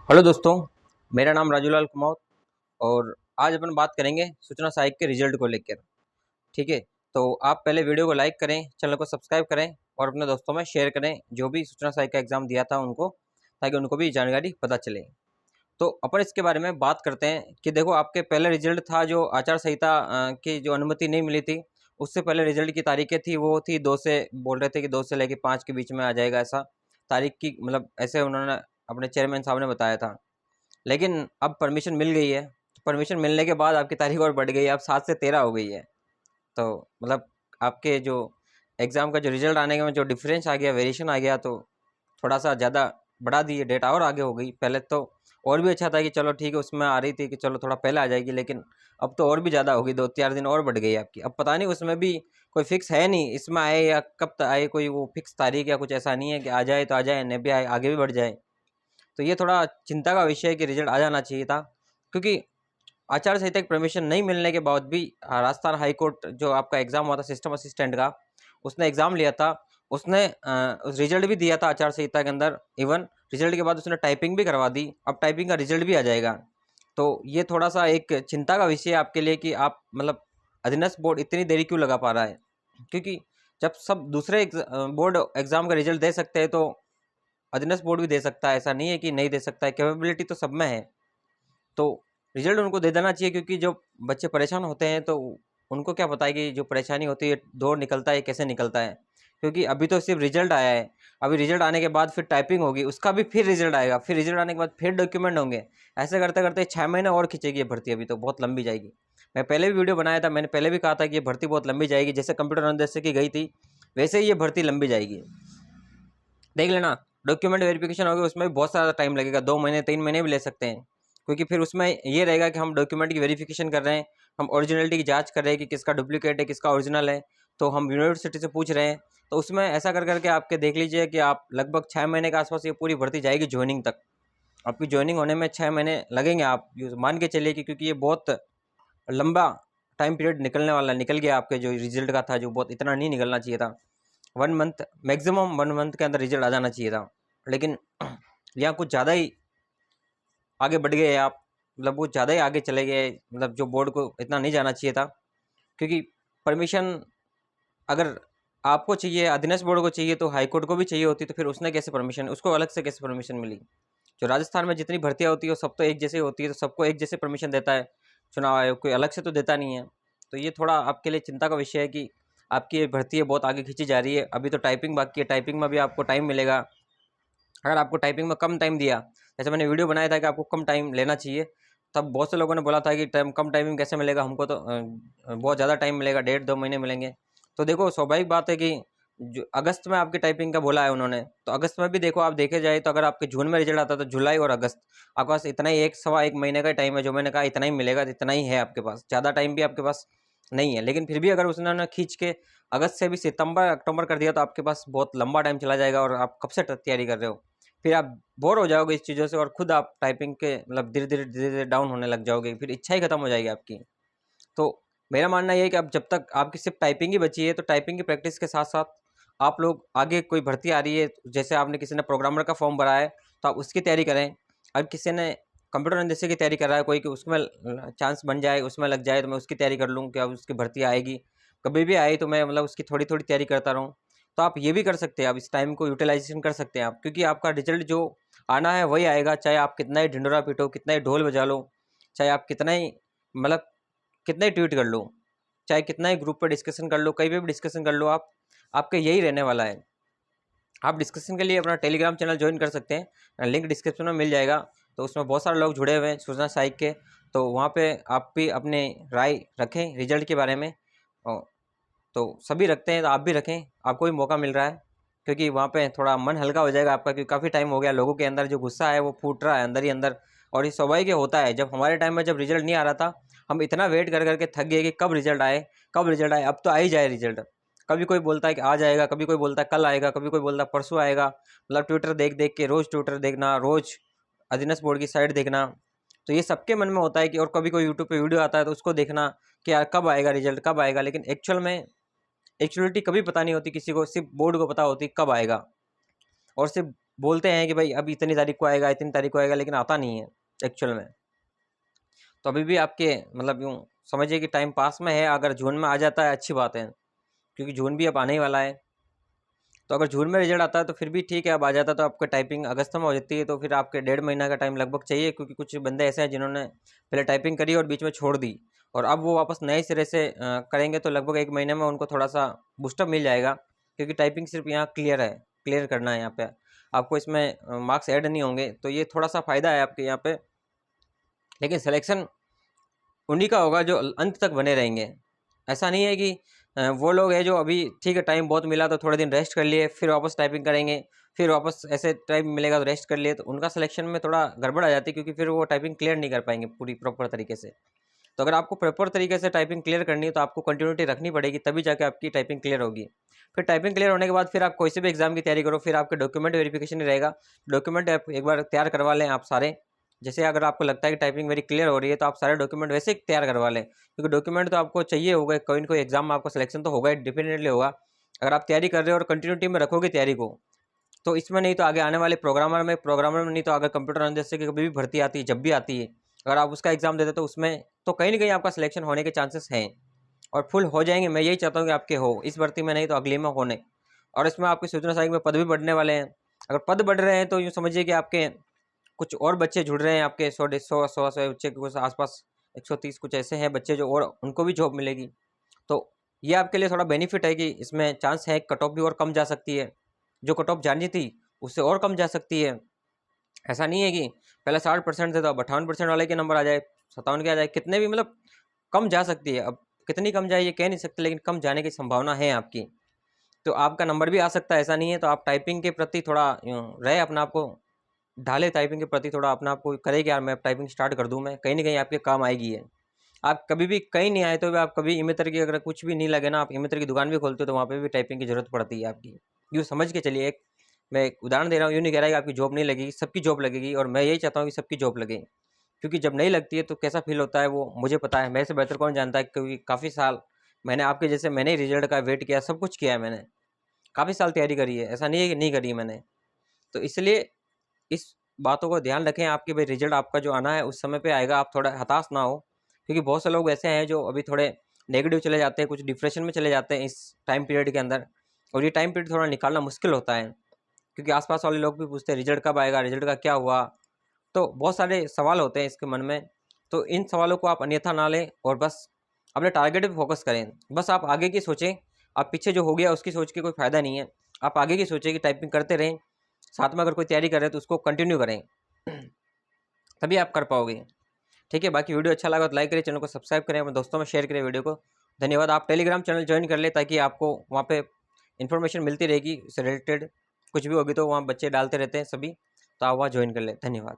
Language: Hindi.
हेलो दोस्तों, मेरा नाम राजूलाल कुमार और आज अपन बात करेंगे सूचना सहायक के रिजल्ट को लेकर। ठीक है, तो आप पहले वीडियो को लाइक करें, चैनल को सब्सक्राइब करें और अपने दोस्तों में शेयर करें जो भी सूचना सहायक का एग्ज़ाम दिया था उनको, ताकि उनको भी जानकारी पता चले। तो अपन इसके बारे में बात करते हैं कि देखो, आपके पहले रिजल्ट था जो आचार संहिता की जो अनुमति नहीं मिली थी, उससे पहले रिजल्ट की तारीखें थी वो थी 2 से, बोल रहे थे कि 2 से लेके 5 के बीच में आ जाएगा, ऐसा तारीख की मतलब ऐसे उन्होंने अपने चेयरमैन साहब ने बताया था। लेकिन अब परमिशन मिल गई है, तो परमिशन मिलने के बाद आपकी तारीख और बढ़ गई है, अब 7 से 13 हो गई है। तो मतलब आपके जो एग्ज़ाम का जो रिजल्ट आने में जो डिफरेंस आ गया, वेरिएशन आ गया, तो थोड़ा सा ज़्यादा बढ़ा दी है, डेट और आगे हो गई। पहले तो और भी अच्छा था कि चलो ठीक है, उसमें आ रही थी कि चलो थोड़ा पहले आ जाएगी, लेकिन अब तो और भी ज़्यादा होगी, 2-4 दिन और बढ़ गई है आपकी। अब पता नहीं, उसमें भी कोई फिक्स है नहीं, इसमें आए या कब आए, कोई वो फिक्स तारीख या कुछ ऐसा नहीं है कि आ जाए तो आ जाए, नहीं भी आए आगे भी बढ़ जाए। तो ये थोड़ा चिंता का विषय है कि रिजल्ट आ जाना चाहिए था, क्योंकि आचार संहिता की परमिशन नहीं मिलने के बाद भी राजस्थान हाई कोर्ट जो आपका एग्ज़ाम हुआ था सिस्टम असिस्टेंट का, उसने एग्ज़ाम लिया था, उसने रिजल्ट भी दिया था आचार संहिता के अंदर। इवन रिजल्ट के बाद उसने टाइपिंग भी करवा दी, अब टाइपिंग का रिजल्ट भी आ जाएगा। तो ये थोड़ा सा एक चिंता का विषय है आपके लिए कि आप मतलब अधीनस्थ बोर्ड इतनी देरी क्यों लगा पा रहा है, क्योंकि जब सब दूसरे बोर्ड एग्ज़ाम का रिजल्ट दे सकते हैं, तो अधीनस्थ बोर्ड भी दे सकता है, ऐसा नहीं है कि नहीं दे सकता है, कैपेबिलिटी तो सब में है। तो रिजल्ट उनको दे देना चाहिए, क्योंकि जो बच्चे परेशान होते हैं तो उनको क्या पता है कि जो परेशानी होती है, दौर निकलता है कैसे निकलता है। क्योंकि अभी तो सिर्फ रिजल्ट आया है, अभी रिजल्ट आने के बाद फिर टाइपिंग होगी, उसका भी फिर रिजल्ट आएगा, फिर रिजल्ट आने के बाद फिर डॉक्यूमेंट होंगे। ऐसे करते करते 6 महीने और खींचेगी ये भर्ती, अभी तो बहुत लंबी जाएगी। मैं पहले भी वीडियो बनाया था, मैंने पहले भी कहा था कि ये भर्ती बहुत लंबी जाएगी, जैसे कंप्यूटर अनुदेशक की गई थी वैसे ही ये भर्ती लंबी जाएगी। देख लेना, डॉक्यूमेंट वेरिफिकेशन होगी, उसमें भी बहुत सारा टाइम लगेगा, 2 महीने 3 महीने भी ले सकते हैं। क्योंकि फिर उसमें ये रहेगा कि हम डॉक्यूमेंट की वेरिफिकेशन कर रहे हैं, हम ओरिजिनलिटी की जांच कर रहे हैं कि किसका डुप्लीकेट है किसका ओरिजिनल है, तो हम यूनिवर्सिटी से पूछ रहे हैं। तो उसमें ऐसा कर करके आपके देख लीजिए कि आप लगभग 6 महीने के आसपास ये पूरी भर्ती जाएगी ज्वाइनिंग तक। आपकी ज्वाइनिंग होने में 6 महीने लगेंगे, आप मान के चलिए कि, क्योंकि ये बहुत लंबा टाइम पीरियड निकलने वाला निकल गया आपके जो रिजल्ट का था, जो बहुत इतना नहीं निकलना चाहिए था। 1 मंथ, मैक्सिमम 1 मंथ के अंदर रिजल्ट आ जाना चाहिए था, लेकिन यहाँ कुछ ज़्यादा ही आगे बढ़ गए आप, मतलब वो ज़्यादा ही आगे चले गए, मतलब जो बोर्ड को इतना नहीं जाना चाहिए था। क्योंकि परमिशन अगर आपको चाहिए, अधीनस्थ बोर्ड को चाहिए, तो हाई कोर्ट को भी चाहिए होती, तो फिर उसने कैसे परमिशन, उसको अलग से कैसे परमिशन मिली। जो राजस्थान में जितनी भर्तियाँ होती है वो सब तो एक जैसे होती है, तो सबको एक जैसे परमिशन देता है चुनाव आयोग, कोई अलग से तो देता नहीं है। तो ये थोड़ा आपके लिए चिंता का विषय है कि आपकी ये भर्ती है बहुत आगे खींची जा रही है। अभी तो टाइपिंग बाकी है, टाइपिंग में भी आपको टाइम मिलेगा। अगर आपको टाइपिंग में कम टाइम दिया, जैसे मैंने वीडियो बनाया था कि आपको कम टाइम लेना चाहिए, तब बहुत से लोगों ने बोला था कि टाइम कम टाइमिंग कैसे मिलेगा, हमको तो बहुत ज़्यादा टाइम मिलेगा, 1.5-2 महीने मिलेंगे। तो देखो, स्वाभाविक बात है कि जो अगस्त में आपकी टाइपिंग का बोला है उन्होंने, तो अगस्त में भी देखो, आप देखे जाए तो अगर आपके जून में रिजल्ट आता तो जुलाई और अगस्त, आपके पास इतना ही 1 सवा 1 महीने का टाइम है। जो मैंने कहा इतना ही मिलेगा, तो इतना ही है आपके पास, ज़्यादा टाइम भी आपके पास नहीं है। लेकिन फिर भी अगर उसने खींच के अगस्त से भी सितंबर अक्टूबर कर दिया, तो आपके पास बहुत लंबा टाइम चला जाएगा और आप कब से तैयारी कर रहे हो। फिर आप बोर हो जाओगे इस चीज़ों से, और खुद आप टाइपिंग के मतलब धीरे धीरे डाउन होने लग जाओगे, फिर इच्छा ही खत्म हो जाएगी आपकी। तो मेरा मानना ये है कि अब जब तक आपकी सिर्फ टाइपिंग ही बची है, तो टाइपिंग की प्रैक्टिस के साथ साथ आप लोग आगे कोई भर्ती आ रही है, जैसे आपने किसी ने प्रोग्रामर का फॉर्म भरा है, तो आप उसकी तैयारी करें। अगर किसी ने कंप्यूटर अनुदेशक की तैयारी कर रहा है कोई, कि उसमें चांस बन जाए, उसमें लग जाए, तो मैं उसकी तैयारी कर लूँ, क्या उसकी भर्ती आएगी, कभी भी आई तो मैं मतलब उसकी थोड़ी थोड़ी तैयारी करता रहूँ। तो आप ये भी कर सकते हैं, आप इस टाइम को यूटिलाइजेशन कर सकते हैं आप, क्योंकि आपका रिजल्ट जो आना है वही आएगा, चाहे आप कितना ही ढिंडोरा पीटो, कितना ही ढोल बजा लो, चाहे आप कितना ही मतलब कितना ही ट्वीट कर लो, चाहे कितना ही ग्रुप पर डिस्कशन कर लो, कहीं पे भी डिस्कशन कर लो, आप आपके यही रहने वाला है। आप डिस्कशन के लिए अपना टेलीग्राम चैनल ज्वाइन कर सकते हैं, लिंक डिस्क्रिप्शन में मिल जाएगा। तो उसमें बहुत सारे लोग जुड़े हुए हैं सूचना सहायक के, तो वहाँ पे आप भी अपने राय रखें रिजल्ट के बारे में। तो सभी रखते हैं, तो आप भी रखें, आपको भी मौका मिल रहा है, क्योंकि वहाँ पे थोड़ा मन हल्का हो जाएगा आपका, क्योंकि काफ़ी टाइम हो गया, लोगों के अंदर जो गुस्सा है वो फूट रहा है अंदर ही अंदर। और ये स्वाभाविक होता है, जब हमारे टाइम में जब रिजल्ट नहीं आ रहा था, हम इतना वेट कर करके थक गए कि कब रिजल्ट आए, कब रिजल्ट आए, अब तो आ ही जाए रिजल्ट। कभी कोई बोलता है कि आ जाएगा, कभी कोई बोलता है कल आएगा, कभी कोई बोलता है परसों आएगा। मतलब ट्विटर देख देख के, रोज़ ट्विटर देखना, रोज़ अधीनस्थ बोर्ड की साइट देखना, तो ये सबके मन में होता है कि, और कभी कोई यूट्यूब पे वीडियो आता है तो उसको देखना कि यार कब आएगा रिजल्ट, कब आएगा। लेकिन एक्चुअलिटी कभी पता नहीं होती किसी को, सिर्फ बोर्ड को पता होती कब आएगा। और सिर्फ बोलते हैं कि भाई अभी इतनी तारीख को आएगा, इतनी तारीख को आएगा, लेकिन आता नहीं है एक्चुअल में। तो अभी भी आपके मतलब यूँ समझिए कि टाइम पास में है। अगर जून में आ जाता है अच्छी बात है, क्योंकि जून भी अब आने ही वाला है। तो अगर जून में रिजल्ट आता है तो फिर भी ठीक है, अब आ जाता तो आपका टाइपिंग अगस्त में हो जाती है, तो फिर आपके 1.5 महीना का टाइम लगभग चाहिए, क्योंकि कुछ बंदे ऐसे हैं जिन्होंने पहले टाइपिंग करी और बीच में छोड़ दी, और अब वो वापस नए सिरे से करेंगे, तो लगभग 1 महीने में उनको थोड़ा सा बूस्टअप मिल जाएगा, क्योंकि टाइपिंग सिर्फ यहाँ क्लियर है, क्लियर करना है यहाँ पे, आपको इसमें मार्क्स ऐड नहीं होंगे, तो ये थोड़ा सा फ़ायदा है आपके यहाँ पे। लेकिन सिलेक्शन उन्हीं का होगा जो अंत तक बने रहेंगे। ऐसा नहीं है कि वो लोग हैं जो अभी ठीक है टाइम बहुत मिला तो थोड़े दिन रेस्ट कर लिए, फिर वापस टाइपिंग करेंगे, फिर वापस ऐसे टाइम मिलेगा तो रेस्ट कर लिए, तो उनका सिलेक्शन में थोड़ा गड़बड़ आ जाती है, क्योंकि फिर वो टाइपिंग क्लियर नहीं कर पाएंगे पूरी प्रॉपर तरीके से। तो अगर आपको प्रॉपर तरीके से टाइपिंग क्लियर करनी है तो आपको कंटिन्यूटी रखनी पड़ेगी, तभी जाके आपकी टाइपिंग क्लियर होगी। फिर टाइपिंग क्लियर होने के बाद फिर आप कोई से भी एग्जाम की तैयारी करो, फिर आपके डॉक्यूमेंट वेरिफिकेशन ही रहेगा। डॉक्यूमेंट आप एक बार तैयार करवा लें आप सारे। जैसे अगर आपको लगता है कि टाइपिंग मेरी क्लियर हो रही है तो आप सारे डॉक्यूमेंट वैसे ही तैयार करवा लें, क्योंकि डॉक्यूमेंट तो आपको चाहिए होगा, कोई ना कोई एग्जाम में आपका सिलेक्शन तो होगा, डेफिनेटली होगा। अगर आप तैयारी कर रहे हो और कंटिन्यूटी में रखोगे तैयारी को, तो इसमें नहीं तो आगे आने वाले प्रोग्रामर में नहीं तो अगर कंप्यूटर नॉलेज से कभी भी भर्ती आती है, जब भी आती है, अगर आप उसका एग्जाम देते तो उसमें तो कहीं ना कहीं आपका सिलेक्शन होने के चांसेस हैं, और फुल हो जाएंगे। मैं यही चाहता हूँ कि आपके हो इस भर्ती में, नहीं तो अगली में होने। और इसमें आपकी सूचना सहायक में पद भी बढ़ने वाले हैं। अगर पद बढ़ रहे हैं तो यूँ समझिए कि आपके कुछ और बच्चे जुड़ रहे हैं, आपके 100 बच्चे के कुछ आसपास, 130 कुछ ऐसे हैं बच्चे जो, और उनको भी जॉब मिलेगी। तो ये आपके लिए थोड़ा बेनिफिट है कि इसमें चांस है कट ऑफ भी और कम जा सकती है, जो कट ऑफ जानी थी उससे और कम जा सकती है। ऐसा नहीं है कि पहले 60% थे तो अब 58% वाले के नंबर आ जाए, 57 के आ जाए, कितने भी मतलब कम जा सकती है। अब कितनी कम जाए ये कह नहीं सकते, लेकिन कम जाने की संभावना है आपकी। तो आपका नंबर भी आ सकता है, ऐसा नहीं है। तो आप टाइपिंग के प्रति थोड़ा रहे, अपना आपको ढाले, टाइपिंग के प्रति थोड़ा अपना आपको करे कि यार मैं टाइपिंग स्टार्ट कर दूँ, मैं कहीं ना कहीं आपके काम आएगी है। आप कभी भी कहीं नहीं आए तो भी आप कभी ई-मित्र की अगर कुछ भी नहीं लगे ना, आप ई-मित्र की दुकान भी खोलते हो तो वहाँ पे भी टाइपिंग की ज़रूरत पड़ती है आपकी। यूँ समझ के चलिए, एक मैं एक उदाहरण दे रहा हूँ, यूँ नहीं कह रहा कि आपकी जॉब नहीं लगेगी, सबकी जॉब लगेगी, और मैं यही चाहता हूँ कि सबकी जॉब लगे। क्योंकि जब नहीं लगती है तो कैसा फ़ील होता है वो मुझे पता है, मेरे से बेहतर कौन जानता है, क्योंकि काफ़ी साल मैंने आपके जैसे मैंने ही रिज़ल्ट का वेट किया, सब कुछ किया है मैंने। काफ़ी साल तैयारी करी है, ऐसा नहीं है कि नहीं करी है मैंने। तो इसलिए इस बातों को ध्यान रखें आपके, भाई रिजल्ट आपका जो आना है उस समय पे आएगा, आप थोड़ा हताश ना हो। क्योंकि बहुत से लोग ऐसे हैं जो अभी थोड़े नेगेटिव चले जाते हैं, कुछ डिप्रेशन में चले जाते हैं इस टाइम पीरियड के अंदर, और ये टाइम पीरियड थोड़ा निकालना मुश्किल होता है, क्योंकि आसपास वाले लोग भी पूछते हैं रिजल्ट कब आएगा, रिजल्ट का क्या हुआ। तो बहुत सारे सवाल होते हैं इसके मन में। तो इन सवालों को आप अन्यथा ना लें और बस अपने टारगेट पे फोकस करें। बस आप आगे की सोचें, आप पीछे जो हो गया उसकी सोच के कोई फ़ायदा नहीं है। आप आगे की सोचें कि टाइपिंग करते रहें, साथ में अगर कोई तैयारी कर रहे हैं तो उसको कंटिन्यू करें, तभी आप कर पाओगे। ठीक है, बाकी वीडियो अच्छा लगा तो लाइक करें, चैनल को सब्सक्राइब करें, अपने दोस्तों में शेयर करें वीडियो को। धन्यवाद। आप टेलीग्राम चैनल ज्वाइन कर लें ताकि आपको वहाँ पे इन्फॉर्मेशन मिलती रहेगी, इससे रिलेटेड कुछ भी होगी तो वहाँ बच्चे डालते रहते हैं सभी, तो आप वहाँ ज्वाइन कर लें। धन्यवाद।